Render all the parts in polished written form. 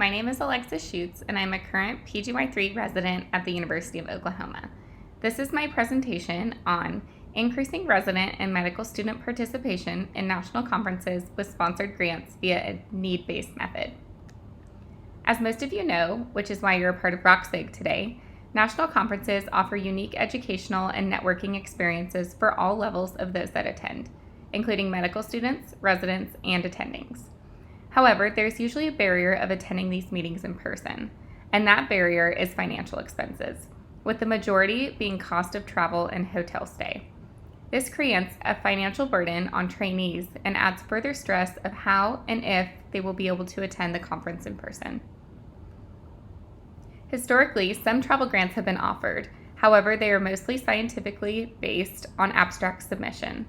my name is Alexis Schutz, and I'm a current PGY3 resident at the University of Oklahoma. This is my presentation on increasing resident and medical student participation in national conferences with sponsored grants via a need-based method. As most of you know, which is why you're a part of ROECSG today, national conferences offer unique educational and networking experiences for all levels of those that attend, including medical students, residents, and attendings. However, there's usually a barrier of attending these meetings in person, and that barrier is financial expenses, with the majority being cost of travel and hotel stay. This creates a financial burden on trainees and adds further stress of how and if they will be able to attend the conference in person. Historically, some travel grants have been offered. However, they are mostly scientifically based on abstract submission.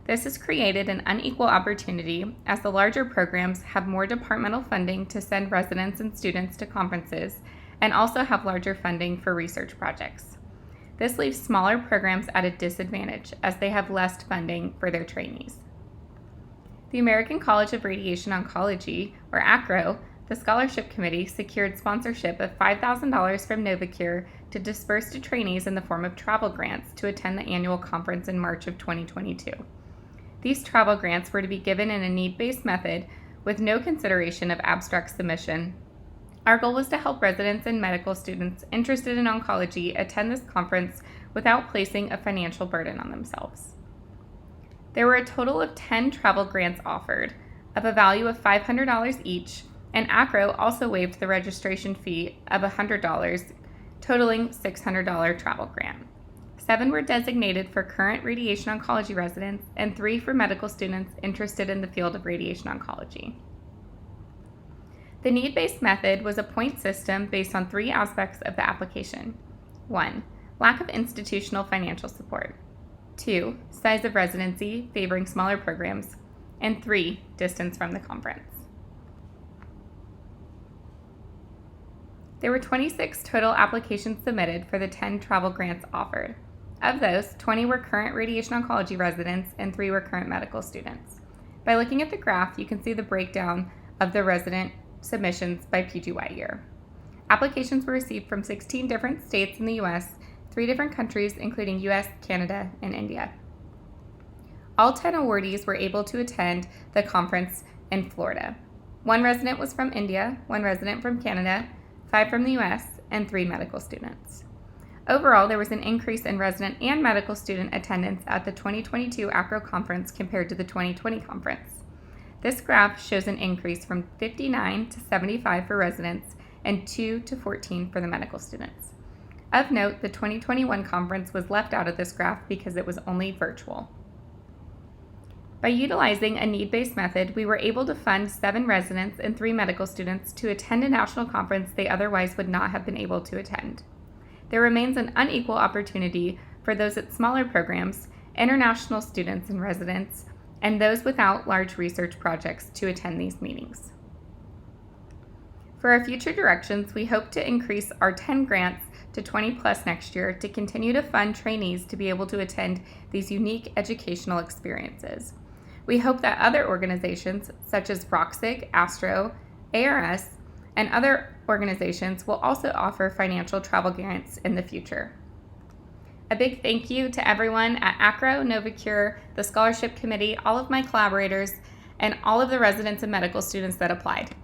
This has created an unequal opportunity as the larger programs have more departmental funding to send residents and students to conferences and also have larger funding for research projects. This leaves smaller programs at a disadvantage as they have less funding for their trainees. The American College of Radiation Oncology, or ACRO, the scholarship committee secured sponsorship of $5,000 from Novacure to disperse to trainees in the form of travel grants to attend the annual conference in March of 2022. These travel grants were to be given in a need-based method with no consideration of abstract submission. Our goal was to help residents and medical students interested in oncology attend this conference without placing a financial burden on themselves. There were a total of 10 travel grants offered, of a value of $500 each, and ACRO also waived the registration fee of $100, totaling $600 travel grant. 7 were designated for current radiation oncology residents and 3 for medical students interested in the field of radiation oncology. The need-based method was a point system based on 3 aspects of the application. 1. Lack of institutional financial support. 2. Size of residency, favoring smaller programs. And 3. Distance from the conference. There were 26 total applications submitted for the 10 travel grants offered. Of those, 20 were current radiation oncology residents and 3 were current medical students. By looking at the graph, you can see the breakdown of the resident submissions by PGY year. Applications were received from 16 different states in the U.S., 3 different countries including U.S., Canada, and India. All 10 awardees were able to attend the conference in Florida. 1 resident was from India, 1 resident from Canada, 5 from the U.S., and 3 medical students. Overall, there was an increase in resident and medical student attendance at the 2022 ACRO conference compared to the 2020 conference. This graph shows an increase from 59 to 75 for residents and 2 to 14 for the medical students. Of note, the 2021 conference was left out of this graph because it was only virtual. By utilizing a need-based method, we were able to fund 7 residents and 3 medical students to attend a national conference they otherwise would not have been able to attend. There remains an unequal opportunity for those at smaller programs, international students and residents, and those without large research projects to attend these meetings. For our future directions, we hope to increase our 10 grants to 20 plus next year to continue to fund trainees to be able to attend these unique educational experiences. We hope that other organizations such as ROECSG, ASTRO, ARS, and other organizations will also offer financial travel grants in the future. A big thank you to everyone at ACRO, Novacure, the scholarship committee, all of my collaborators, and all of the residents and medical students that applied.